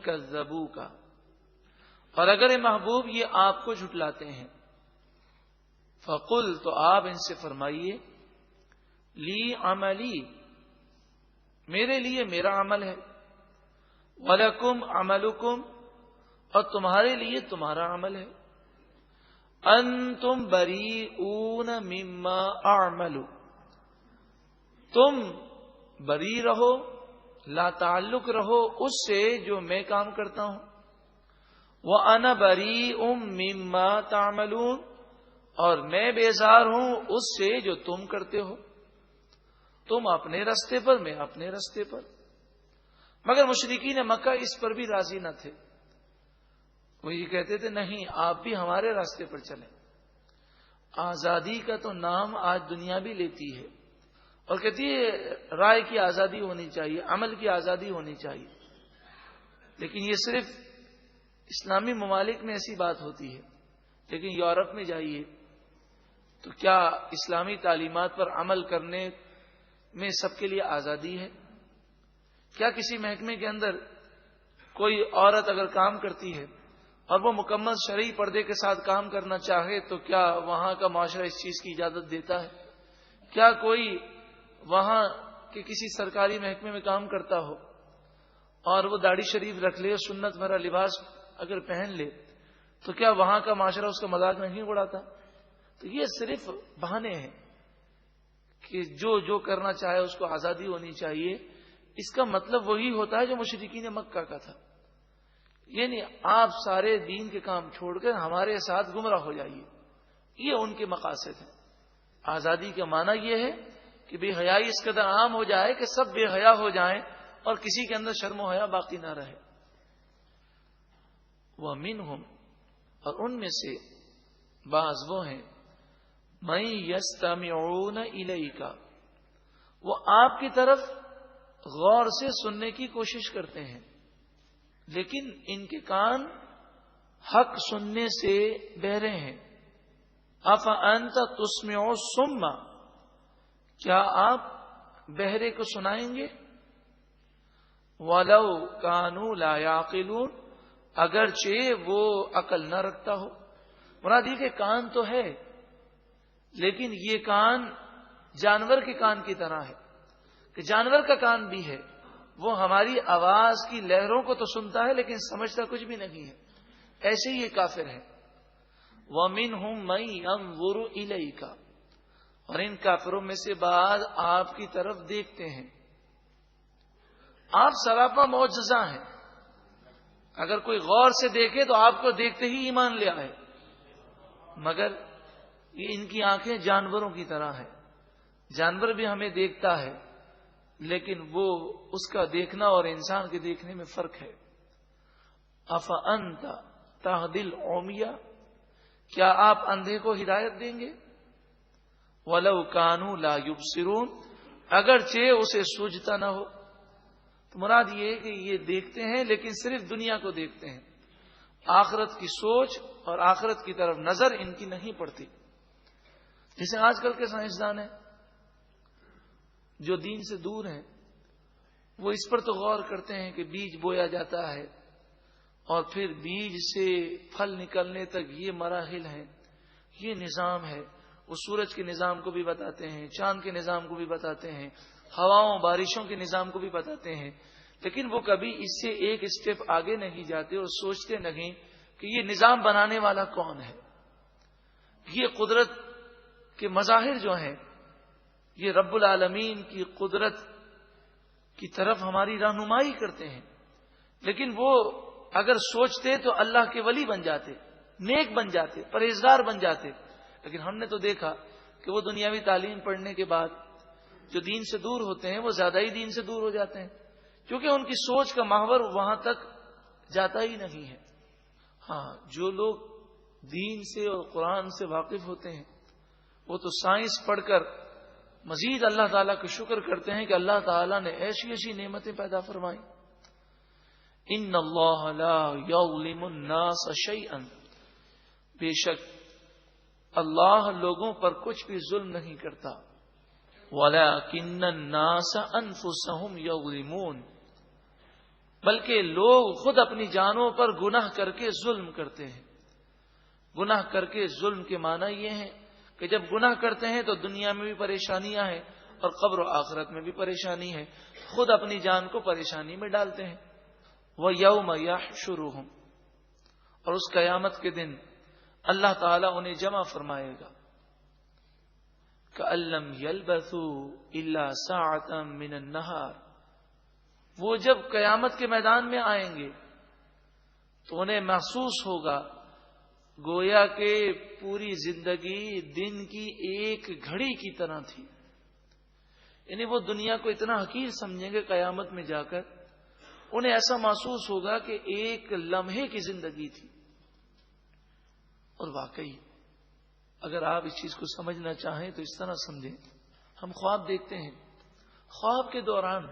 كَذَّبُوكَ، اور اگر اے محبوب یہ آپ کو جھٹلاتے ہیں، فَقُلْ، تو آپ ان سے فرمائیے، لی عملی، میرے لیے میرا عمل ہے، وَلَكُمْ عَمَلُكُمْ، اور تمہارے لیے تمہارا عمل ہے، أَنْتُمْ بَرِيئُونَ مِمَّا أَعْمَلُ، تم بری رہو، لا تعلق رہو اس سے جو میں کام کرتا ہوں، وَأَنَا بَرِيءٌ مِّمَّا تَعْمَلُونَ، اور میں بیزار ہوں اس سے جو تم کرتے ہو. تم اپنے راستے پر، میں اپنے راستے پر. مگر مشرکین مکہ اس پر بھی راضی نہ تھے. وہ یہ کہتے تھے نہیں، آپ بھی ہمارے راستے پر چلیں. آزادی کا تو نام آج دنیا بھی لیتی ہے اور کہتی ہے رائے کی آزادی ہونی چاہیے، عمل کی آزادی ہونی چاہیے، لیکن یہ صرف اسلامی ممالک میں ایسی بات ہوتی ہے. لیکن یورپ میں جائیے تو کیا اسلامی تعلیمات پر عمل کرنے میں سب کے لیے آزادی ہے؟ کیا کسی محکمے کے اندر کوئی عورت اگر کام کرتی ہے اور وہ مکمل شرعی پردے کے ساتھ کام کرنا چاہے تو کیا وہاں کا معاشرہ اس چیز کی اجازت دیتا ہے؟ کیا کوئی وہاں کے کسی سرکاری محکمے میں کام کرتا ہو اور وہ داڑھی شریف رکھ لے، سنت بھرا لباس اگر پہن لے، تو کیا وہاں کا معاشرہ اس کا مذاق نہیں اڑاتا؟ تو یہ صرف بہانے ہیں کہ جو کرنا چاہے اس کو آزادی ہونی چاہیے. اس کا مطلب وہی ہوتا ہے جو مشرکین مکہ کا تھا، یعنی آپ سارے دین کے کام چھوڑ کر ہمارے ساتھ گمراہ ہو جائیے. یہ ان کے مقاصد ہیں. آزادی کا معنی یہ ہے کہ بے حیائی اس قدر عام ہو جائے کہ سب بے حیا ہو جائیں اور کسی کے اندر شرم و حیا باقی نہ رہے. وَمِنْهُمْ، اور ان میں سے بعض وہ ہیں، مَن يَسْتَمِعُونَ إِلَيْكَ، وہ آپ کی طرف غور سے سننے کی کوشش کرتے ہیں، لیکن ان کے کان حق سننے سے بہرے ہیں. أَفَأَنْتَ تُسْمِعُ الصُّمَّ، کیا آپ بہرے کو سنائیں گے؟ وَلَوْ كَانُوا لَا يَعْقِلُونَ، اگرچہ وہ عقل نہ رکھتا ہو. مراد یہ کہ کان تو ہے لیکن یہ کان جانور کے کان کی طرح ہے کہ جانور کا کان بھی ہے، وہ ہماری آواز کی لہروں کو تو سنتا ہے لیکن سمجھتا کچھ بھی نہیں ہے. ایسے ہی یہ کافر ہے. وَمِنْهُمْ مَن يَنظُرُ إِلَيْكَ، اور ان کافروں میں سے بعض آپ کی طرف دیکھتے ہیں. آپ سراپا معجزہ ہیں، اگر کوئی غور سے دیکھے تو آپ کو دیکھتے ہی ایمان لے آئے. مگر یہ ان کی آنکھیں جانوروں کی طرح ہیں. جانور بھی ہمیں دیکھتا ہے لیکن وہ اس کا دیکھنا اور انسان کے دیکھنے میں فرق ہے. أَفَأَنْتَ تَهْدِي الْعُمْيَ، کیا آپ اندھے کو ہدایت دیں گے؟ وَلَوْ كَانُوا لَا يُبْصِرُونَ، اگرچہ اسے سوجھتا نہ ہو. تو مراد یہ ہے کہ یہ دیکھتے ہیں لیکن صرف دنیا کو دیکھتے ہیں، آخرت کی سوچ اور آخرت کی طرف نظر ان کی نہیں پڑتی. جیسے آج کل کے سائنسدان ہیں جو دین سے دور ہیں، وہ اس پر تو غور کرتے ہیں کہ بیج بویا جاتا ہے اور پھر بیج سے پھل نکلنے تک یہ مراحل ہیں، یہ نظام ہے. وہ سورج کے نظام کو بھی بتاتے ہیں، چاند کے نظام کو بھی بتاتے ہیں، ہواؤں بارشوں کے نظام کو بھی بتاتے ہیں، لیکن وہ کبھی اس سے ایک اسٹیپ آگے نہیں جاتے اور سوچتے نہیں کہ یہ نظام بنانے والا کون ہے. یہ قدرت کے مظاہر جو ہیں، یہ رب العالمین کی قدرت کی طرف ہماری رہنمائی کرتے ہیں. لیکن وہ اگر سوچتے تو اللہ کے ولی بن جاتے، نیک بن جاتے، پرہیزگار بن جاتے. لیکن ہم نے تو دیکھا کہ وہ دنیاوی تعلیم پڑھنے کے بعد جو دین سے دور ہوتے ہیں وہ زیادہ ہی دین سے دور ہو جاتے ہیں، کیونکہ ان کی سوچ کا محور وہاں تک جاتا ہی نہیں ہے. ہاں، جو لوگ دین سے اور قرآن سے واقف ہوتے ہیں وہ تو سائنس پڑھ کر مزید اللہ تعالیٰ کا شکر کرتے ہیں کہ اللہ تعالیٰ نے ایسی ایسی نعمتیں پیدا فرمائی. ان اللہ لا یظلم الناس شیئا، بے شک اللہ لوگوں پر کچھ بھی ظلم نہیں کرتا. وَلَكِنَّ النَّاسَ أَنفُسَهُمْ يَظْلِمُونَ، بلکہ لوگ خود اپنی جانوں پر گناہ کر کے ظلم کرتے ہیں۔ گناہ کر کے ظلم کے معنی یہ ہے کہ جب گناہ کرتے ہیں تو دنیا میں بھی پریشانیاں ہیں اور قبر و آخرت میں بھی پریشانی ہے، خود اپنی جان کو پریشانی میں ڈالتے ہیں۔ وَيَوْمَ يَحْشُرُهُمْ، اور اس قیامت کے دن اللہ تعالیٰ انہیں جمع فرمائے گا۔ كَأَن لَّمْ يَلْبَثُوا إِلَّا سَاعَةً مِّنَ النَّهَارِ، وہ جب قیامت کے میدان میں آئیں گے تو انہیں محسوس ہوگا گویا کہ پوری زندگی دن کی ایک گھڑی کی طرح تھی۔ یعنی وہ دنیا کو اتنا حقیر سمجھیں گے قیامت میں جا کر، انہیں ایسا محسوس ہوگا کہ ایک لمحے کی زندگی تھی۔ اور واقعی اگر آپ اس چیز کو سمجھنا چاہیں تو اس طرح سمجھیں، ہم خواب دیکھتے ہیں، خواب کے دوران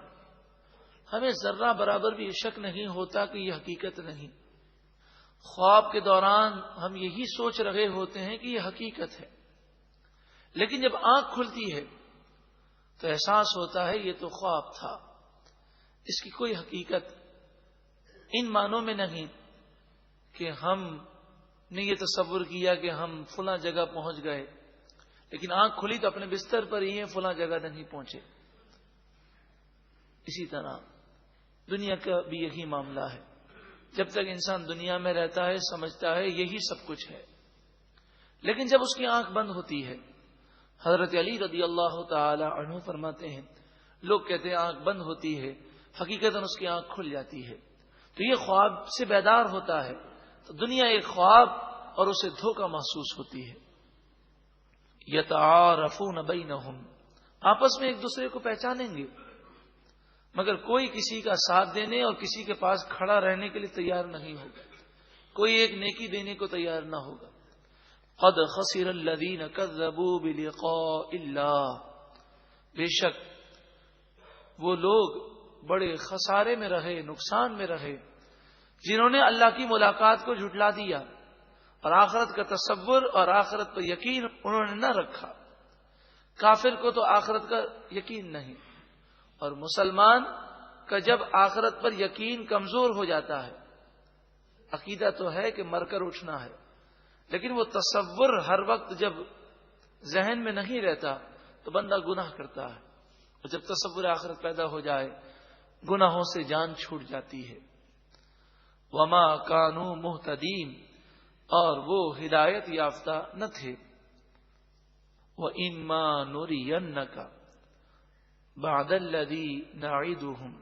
ہمیں ذرہ برابر بھی شک نہیں ہوتا کہ یہ حقیقت نہیں۔ خواب کے دوران ہم یہی سوچ رہے ہوتے ہیں کہ یہ حقیقت ہے، لیکن جب آنکھ کھلتی ہے تو احساس ہوتا ہے یہ تو خواب تھا، اس کی کوئی حقیقت ان معنوں میں نہیں کہ ہم نے یہ تصور کیا کہ ہم فلاں جگہ پہنچ گئے، لیکن آنکھ کھلی تو اپنے بستر پر ہی ہیں، فلاں جگہ نہیں پہنچے۔ اسی طرح دنیا کا بھی یہی معاملہ ہے، جب تک انسان دنیا میں رہتا ہے سمجھتا ہے یہی سب کچھ ہے، لیکن جب اس کی آنکھ بند ہوتی ہے، حضرت علی رضی اللہ تعالی عنہ فرماتے ہیں، لوگ کہتے ہیں آنکھ بند ہوتی ہے، حقیقتاً اس کی آنکھ کھل جاتی ہے، تو یہ خواب سے بیدار ہوتا ہے، تو دنیا ایک خواب اور اسے دھوکہ محسوس ہوتی ہے۔ یتعارفون بینہم، آپس میں ایک دوسرے کو پہچانیں گے، مگر کوئی کسی کا ساتھ دینے اور کسی کے پاس کھڑا رہنے کے لیے تیار نہیں ہوگا، کوئی ایک نیکی دینے کو تیار نہ ہوگا۔ قد خسر الذین کذبوا بلقاء اللہ، بے شک وہ لوگ بڑے خسارے میں رہے، نقصان میں رہے، جنہوں نے اللہ کی ملاقات کو جھٹلا دیا اور آخرت کا تصور اور آخرت پر یقین انہوں نے نہ رکھا۔ کافر کو تو آخرت کا یقین نہیں، اور مسلمان کا جب آخرت پر یقین کمزور ہو جاتا ہے، عقیدہ تو ہے کہ مر کر اٹھنا ہے، لیکن وہ تصور ہر وقت جب ذہن میں نہیں رہتا تو بندہ گناہ کرتا ہے، اور جب تصور آخرت پیدا ہو جائے گناہوں سے جان چھوٹ جاتی ہے۔ وما کانوا مہتدین، اور وہ ہدایت یافتہ نہ تھے۔ وَإِمَّا نُرِيَنَّكَ بَعْدَ الَّذِي نَعِدُهُمْ،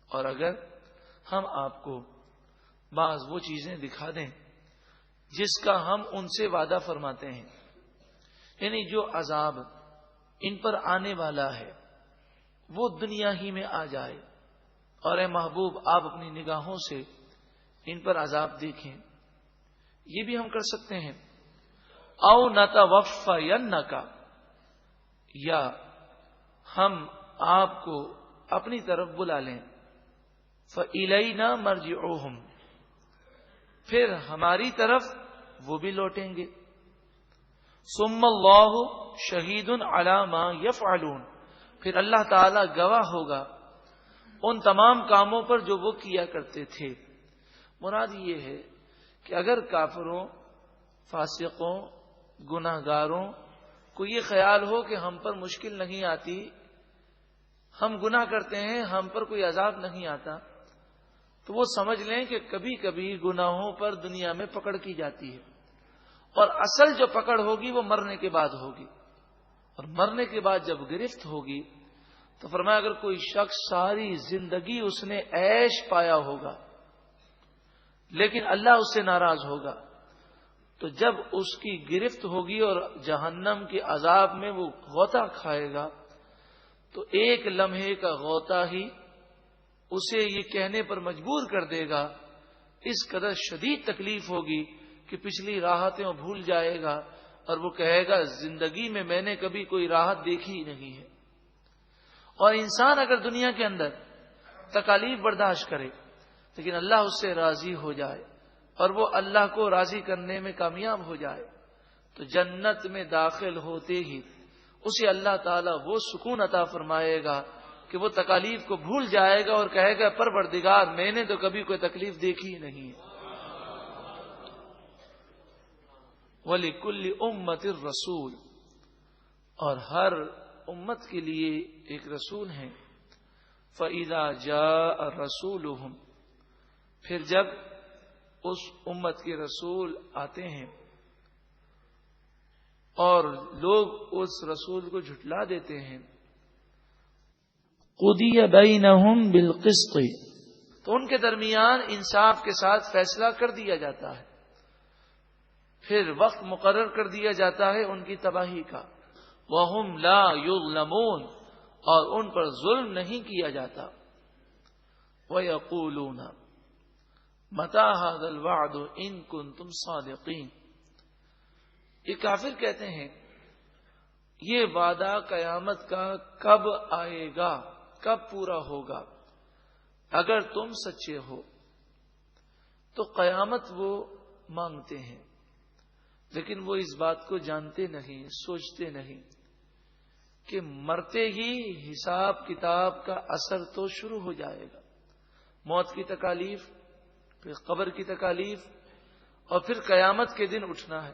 اور اگر ہم آپ کو بعض وہ چیزیں دکھا دیں جس کا ہم ان سے وعدہ فرماتے ہیں، یعنی جو عذاب ان پر آنے والا ہے وہ دنیا ہی میں آ جائے، اور اے محبوب آپ اپنی نگاہوں سے ان پر عذاب دیکھیں، یہ بھی ہم کر سکتے ہیں۔ او نتوفینک، یا ہم آپ کو اپنی طرف بلا لیں، فإلینا مرجعوہم، پھر ہماری طرف وہ بھی لوٹیں گے۔ ثم اللہ شہید علی ما یفعلون، پھر اللہ تعالی گواہ ہوگا ان تمام کاموں پر جو وہ کیا کرتے تھے۔ مراد یہ ہے کہ اگر کافروں، فاسقوں، گناہگاروں کو یہ خیال ہو کہ ہم پر مشکل نہیں آتی، ہم گناہ کرتے ہیں، ہم پر کوئی عذاب نہیں آتا، تو وہ سمجھ لیں کہ کبھی کبھی گناہوں پر دنیا میں پکڑ کی جاتی ہے، اور اصل جو پکڑ ہوگی وہ مرنے کے بعد ہوگی، اور مرنے کے بعد جب گرفت ہوگی تو فرمایا اگر کوئی شخص ساری زندگی اس نے عیش پایا ہوگا لیکن اللہ اس سے ناراض ہوگا، تو جب اس کی گرفت ہوگی اور جہنم کے عذاب میں وہ غوطہ کھائے گا تو ایک لمحے کا غوطہ ہی اسے یہ کہنے پر مجبور کر دے گا، اس قدر شدید تکلیف ہوگی کہ پچھلی راحتیں بھول جائے گا، اور وہ کہے گا زندگی میں میں نے کبھی کوئی راحت دیکھی ہی نہیں ہے۔ اور انسان اگر دنیا کے اندر تکالیف برداشت کرے لیکن اللہ اس سے راضی ہو جائے اور وہ اللہ کو راضی کرنے میں کامیاب ہو جائے، تو جنت میں داخل ہوتے ہی اسے اللہ تعالیٰ وہ سکون عطا فرمائے گا کہ وہ تکالیف کو بھول جائے گا اور کہے گا پروردگار میں نے تو کبھی کوئی تکلیف دیکھی ہی نہیں ہے۔ وَلِكُلِّ أُمَّةٍ رَسُولٌ، اور ہر امت کے لیے ایک رسول ہے۔ فَإِذَا جَاءَ رَسُولُهُمْ، پھر جب اس امت کے رسول آتے ہیں اور لوگ اس رسول کو جھٹلا دیتے ہیں، قُضِيَ بَيْنَهُمْ بِالْقِسْطِ، تو ان کے درمیان انصاف کے ساتھ فیصلہ کر دیا جاتا ہے، پھر وقت مقرر کر دیا جاتا ہے ان کی تباہی کا۔ وَهُمْ لَا يُظْلَمُونَ، اور ان پر ظلم نہیں کیا جاتا۔ وَيَقُولُونَ مَتَىٰ هَٰذَا الْوَعْدُ إِن كُنتُمْ صَادِقِينَ، یہ کافر کہتے ہیں یہ وعدہ قیامت کا کب آئے گا، کب پورا ہوگا، اگر تم سچے ہو۔ تو قیامت وہ مانگتے ہیں لیکن وہ اس بات کو جانتے نہیں، سوچتے نہیں کہ مرتے ہی حساب کتاب کا اثر تو شروع ہو جائے گا، موت کی تکالیف، پھر قبر کی تکالیف، اور پھر قیامت کے دن اٹھنا ہے۔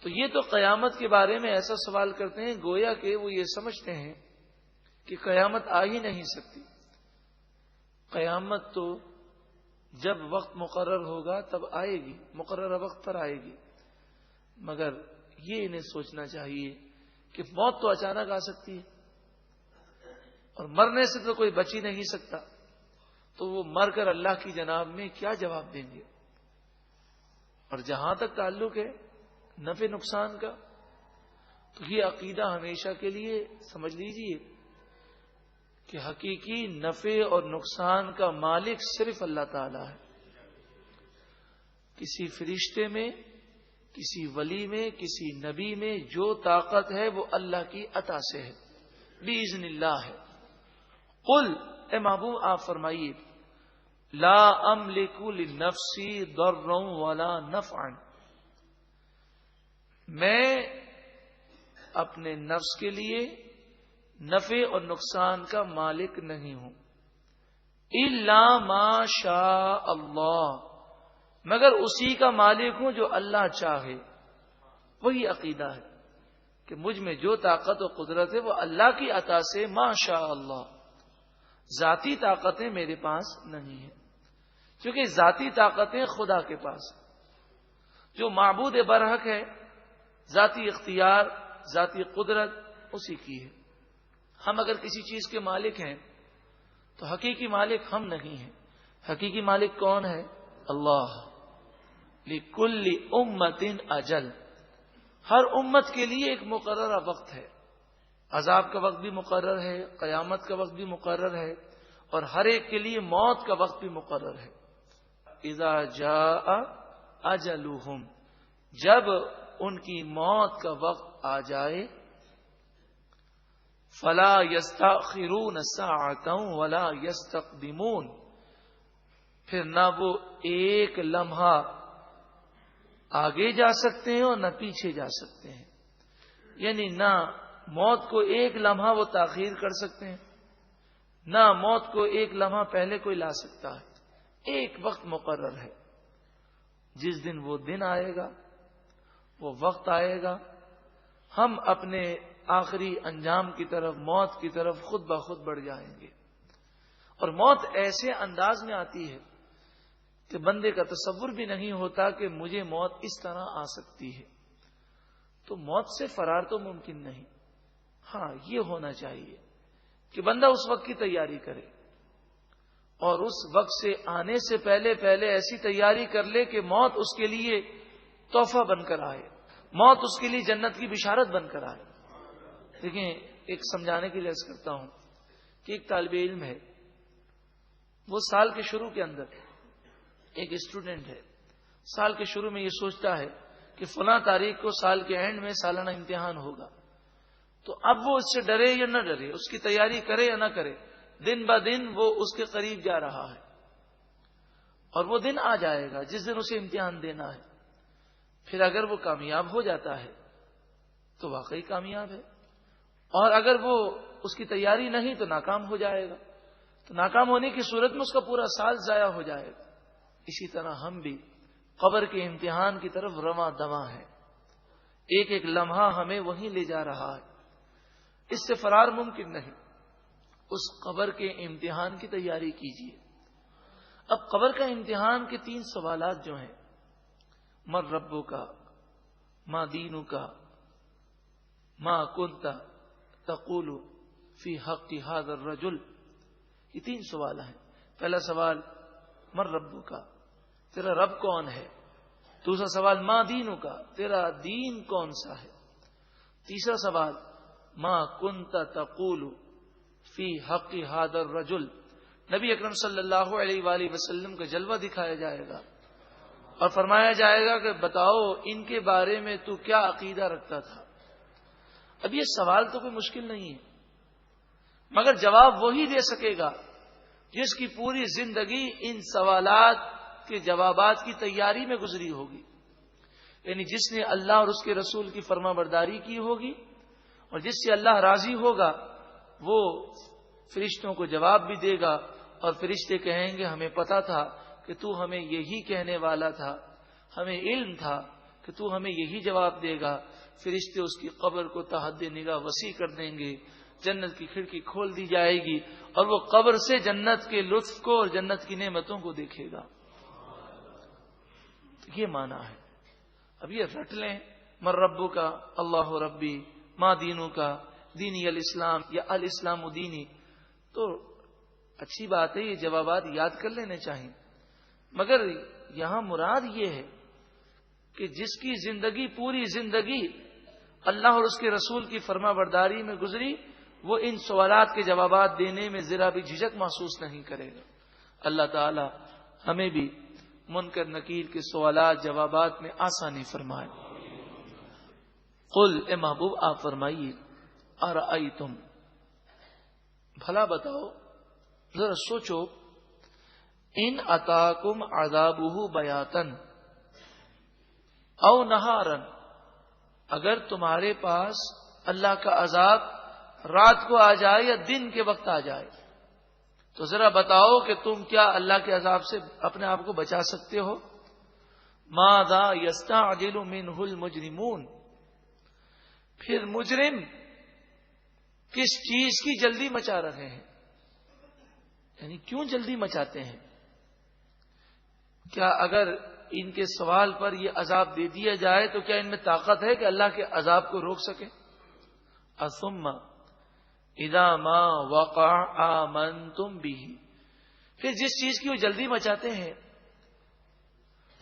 تو یہ تو قیامت کے بارے میں ایسا سوال کرتے ہیں گویا کہ وہ یہ سمجھتے ہیں کہ قیامت آ ہی نہیں سکتی۔ قیامت تو جب وقت مقرر ہوگا تب آئے گی، مقررہ وقت پر آئے گی، مگر یہ انہیں سوچنا چاہیے کہ موت تو اچانک آ سکتی ہے اور مرنے سے تو کوئی بچ ہی نہیں سکتا، تو وہ مر کر اللہ کی جناب میں کیا جواب دیں گے۔ اور جہاں تک تعلق ہے نفع نقصان کا، تو یہ عقیدہ ہمیشہ کے لیے سمجھ لیجئے کہ حقیقی نفع اور نقصان کا مالک صرف اللہ تعالی ہے۔ کسی فرشتے میں، کسی ولی میں، کسی نبی میں جو طاقت ہے وہ اللہ کی عطا سے ہے، بِإِذْنِ اللہ ہے۔ قل، اے محبوب آپ فرمائیے، لا املک لنفسی ضرا ولا نفعا، میں اپنے نفس کے لیے نفع اور نقصان کا مالک نہیں ہوں، الا ما شاء اللہ، مگر اسی کا مالک ہوں جو اللہ چاہے۔ وہی عقیدہ ہے کہ مجھ میں جو طاقت و قدرت ہے وہ اللہ کی عطا سے، ما شاء اللہ، ذاتی طاقتیں میرے پاس نہیں ہیں، کیونکہ ذاتی طاقتیں خدا کے پاس، جو معبود برحق ہے، ذاتی اختیار، ذاتی قدرت اسی کی ہے۔ ہم اگر کسی چیز کے مالک ہیں تو حقیقی مالک ہم نہیں ہیں، حقیقی مالک کون ہے؟ اللہ۔ لِكُلِّ أُمَّةٍ أَجَلٌ، ہر امت کے لیے ایک مقررہ وقت ہے، عذاب کا وقت بھی مقرر ہے، قیامت کا وقت بھی مقرر ہے، اور ہر ایک کے لیے موت کا وقت بھی مقرر ہے۔ اذا جاء اجلهم، جب ان کی موت کا وقت آ جائے، فلا يستأخرون ساعة ولا يستقدمون، پھر نہ وہ ایک لمحہ آگے جا سکتے ہیں اور نہ پیچھے جا سکتے ہیں، یعنی نہ موت کو ایک لمحہ وہ تاخیر کر سکتے ہیں، نہ موت کو ایک لمحہ پہلے کوئی لا سکتا ہے۔ ایک وقت مقرر ہے، جس دن وہ دن آئے گا، وہ وقت آئے گا، ہم اپنے آخری انجام کی طرف، موت کی طرف خود بخود بڑھ جائیں گے۔ اور موت ایسے انداز میں آتی ہے کہ بندے کا تصور بھی نہیں ہوتا کہ مجھے موت اس طرح آ سکتی ہے۔ تو موت سے فرار تو ممکن نہیں، ہاں یہ ہونا چاہیے کہ بندہ اس وقت کی تیاری کرے اور اس وقت سے آنے سے پہلے ایسی تیاری کر لے کہ موت اس کے لیے تحفہ بن کر آئے، موت اس کے لیے جنت کی بشارت بن کر آئے۔ دیکھیں، ایک سمجھانے کے لیے عرض کرتا ہوں کہ ایک طالب علم ہے، وہ سال کے شروع کے اندر، ایک اسٹوڈنٹ ہے، سال کے شروع میں یہ سوچتا ہے کہ فلاں تاریخ کو سال کے اینڈ میں سالانہ امتحان ہوگا، تو اب وہ اس سے ڈرے یا نہ ڈرے، اس کی تیاری کرے یا نہ کرے، دن بہ دن وہ اس کے قریب جا رہا ہے، اور وہ دن آ جائے گا جس دن اسے امتحان دینا ہے۔ پھر اگر وہ کامیاب ہو جاتا ہے تو واقعی کامیاب ہے، اور اگر وہ اس کی تیاری نہیں تو ناکام ہو جائے گا، تو ناکام ہونے کی صورت میں اس کا پورا سال ضائع ہو جائے گا۔ اسی طرح ہم بھی قبر کے امتحان کی طرف رواں دواں ہیں، ایک ایک لمحہ ہمیں وہیں لے جا رہا ہے، اس سے فرار ممکن نہیں۔ اس قبر کے امتحان کی تیاری کیجیے۔ اب قبر کا امتحان کے 3 سوالات جو ہیں، من ربو کا، ما دینو کا، ما کنت تقول فی حق ھذا الرجل، یہ 3 سوال ہیں۔ پہلا سوال من ربو کا، تیرا رب کون ہے؟ دوسرا سوال ما دینو کا، تیرا دین کون سا ہے؟ تیسرا سوال ما کنت تقول فی حق ھذا الرجل، نبی اکرم صلی اللہ علیہ وآلہ وسلم کا جلوہ دکھایا جائے گا اور فرمایا جائے گا کہ بتاؤ ان کے بارے میں تو کیا عقیدہ رکھتا تھا۔ اب یہ سوال تو کوئی مشکل نہیں ہے، مگر جواب وہی دے سکے گا جس کی پوری زندگی ان سوالات کے جوابات کی تیاری میں گزری ہوگی، یعنی جس نے اللہ اور اس کے رسول کی فرما برداری کی ہوگی، اور جس سے اللہ راضی ہوگا وہ فرشتوں کو جواب بھی دے گا، اور فرشتے کہیں گے ہمیں پتا تھا کہ تو ہمیں یہی کہنے والا تھا، ہمیں علم تھا کہ تو ہمیں یہی جواب دے گا۔ فرشتے اس کی قبر کو تحد نگاہ وسیع کر دیں گے، جنت کی کھڑکی کھول دی جائے گی اور وہ قبر سے جنت کے لطف کو اور جنت کی نعمتوں کو دیکھے گا۔ یہ معنی ہے۔ اب یہ رٹ لیں، من ربو کا، اللہ ربی، ما دینو کا، دینی الاسلام یا الاسلام دینی، تو اچھی بات ہے، یہ جوابات یاد کر لینے چاہیے، مگر یہاں مراد یہ ہے کہ جس کی زندگی پوری زندگی اللہ اور اس کے رسول کی فرما برداری میں گزری، وہ ان سوالات کے جوابات دینے میں ذرا بھی جھجک محسوس نہیں کرے گا۔ اللہ تعالی ہمیں بھی منکر نکیر کے سوالات جوابات میں آسانی فرمائے۔ قل، اے محبوب آپ فرمائیے، ارأیتم، بھلا بتاؤ، ذرا سوچو، ان اتاکم عذابہ بیاتن او نہارن، اگر تمہارے پاس اللہ کا عذاب رات کو آ جائے یا دن کے وقت آ جائے، تو ذرا بتاؤ کہ تم کیا اللہ کے عذاب سے اپنے آپ کو بچا سکتے ہو؟ ماذا یستعجل منہ المجرمون، پھر مجرم کس چیز کی جلدی مچا رہے ہیں، یعنی کیوں جلدی مچاتے ہیں؟ کیا اگر ان کے سوال پر یہ عذاب دے دیا جائے تو کیا ان میں طاقت ہے کہ اللہ کے عذاب کو روک سکے؟ ثم اذا ما وقع آمنتم به، پھر جس چیز کی وہ جلدی مچاتے ہیں،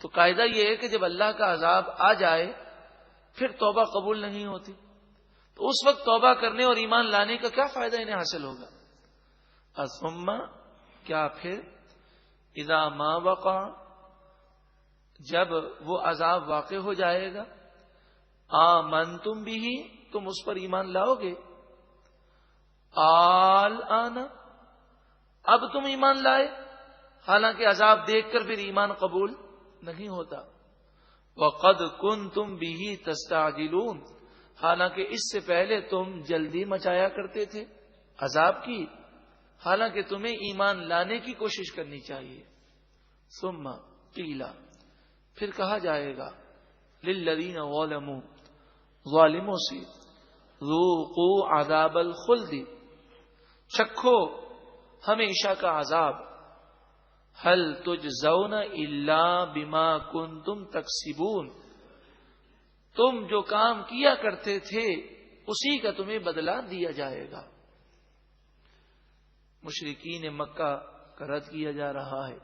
تو قاعدہ یہ ہے کہ جب اللہ کا عذاب آ جائے پھر توبہ قبول نہیں ہوتی، تو اس وقت توبہ کرنے اور ایمان لانے کا کیا فائدہ انہیں حاصل ہوگا؟ ثم، کیا پھر، اذا ما وقع، جب وہ عذاب واقع ہو جائے گا، آمنتم به، تم اس پر ایمان لاؤ گے، الآن، اب تم ایمان لائے، حالانکہ عذاب دیکھ کر پھر ایمان قبول نہیں ہوتا۔ وقد کنتم به تستعجلون، حالانکہ اس سے پہلے تم جلدی مچایا کرتے تھے عذاب کی، حالانکہ تمہیں ایمان لانے کی کوشش کرنی چاہیے۔ ثم قیل، پھر کہا جائے گا، للذین ظلموا، ظالموں سے، ذوقوا عذاب الخلد، چکھو ہمیشہ کا عذاب، هل تجزون الا بما کنتم تکسبون، تم جو کام کیا کرتے تھے اسی کا تمہیں بدلہ دیا جائے گا۔ مشرکین مکہ کا رد کیا جا رہا ہے،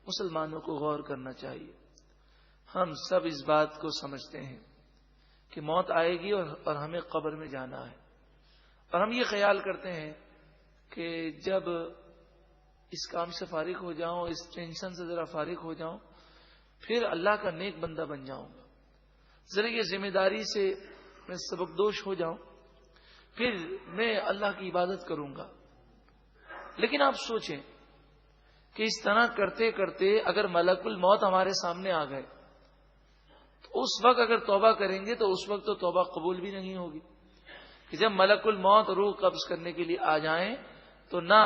مسلمانوں کو غور کرنا چاہیے۔ ہم سب اس بات کو سمجھتے ہیں کہ موت آئے گی اور ہمیں قبر میں جانا ہے، اور ہم یہ خیال کرتے ہیں کہ جب اس کام سے فارغ ہو جاؤں، اس ٹینشن سے ذرا فارغ ہو جاؤں، پھر اللہ کا نیک بندہ بن جاؤں گا، ذرا یہ ذمہ داری سے میں سبکدوش ہو جاؤں، پھر میں اللہ کی عبادت کروں گا۔ لیکن آپ سوچیں کہ اس طرح کرتے کرتے اگر ملک الموت ہمارے سامنے آ گئے تو اس وقت اگر توبہ کریں گے تو اس وقت تو توبہ قبول بھی نہیں ہوگی، کہ جب ملک الموت روح قبض کرنے کے لیے آ جائیں تو نہ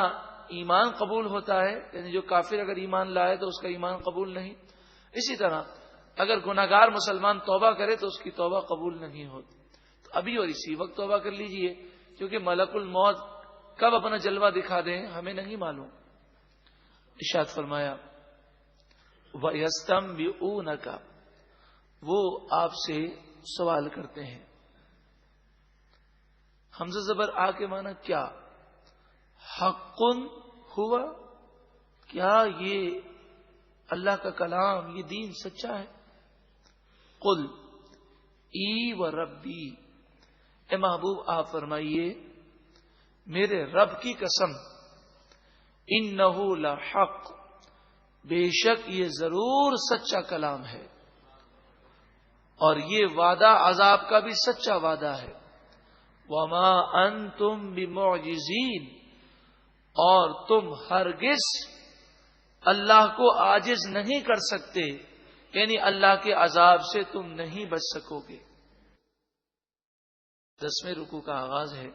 ایمان قبول ہوتا ہے، یعنی جو کافر اگر ایمان لائے تو اس کا ایمان قبول نہیں. اسی طرح اگر گناہگار مسلمان توبہ کرے تو اس کی توبہ قبول نہیں ہوتی. تو ابھی اور اسی وقت توبہ کر لیجئے، کیونکہ ملک الموت کب اپنا جلوہ دکھا دیں ہمیں نہیں معلوم. ارشاد فرمایا وَيَسْتَنبِئُونَكَ، وہ آپ سے سوال کرتے ہیں. حمزہ زبر آ کے معنی کیا؟ حق ہوا، کیا یہ اللہ کا کلام، یہ دین سچا ہے؟ قل ای و ربی، اے محبوب آپ فرمائیے میرے رب کی قسم، انہ لحق، بے شک یہ ضرور سچا کلام ہے، اور یہ وعدہ عذاب کا بھی سچا وعدہ ہے. وما انتم بمعجزین، اور تم ہرگز اللہ کو عاجز نہیں کر سکتے، یعنی اللہ کے عذاب سے تم نہیں بچ سکو گے. 10ویں رکوع کا آغاز ہے.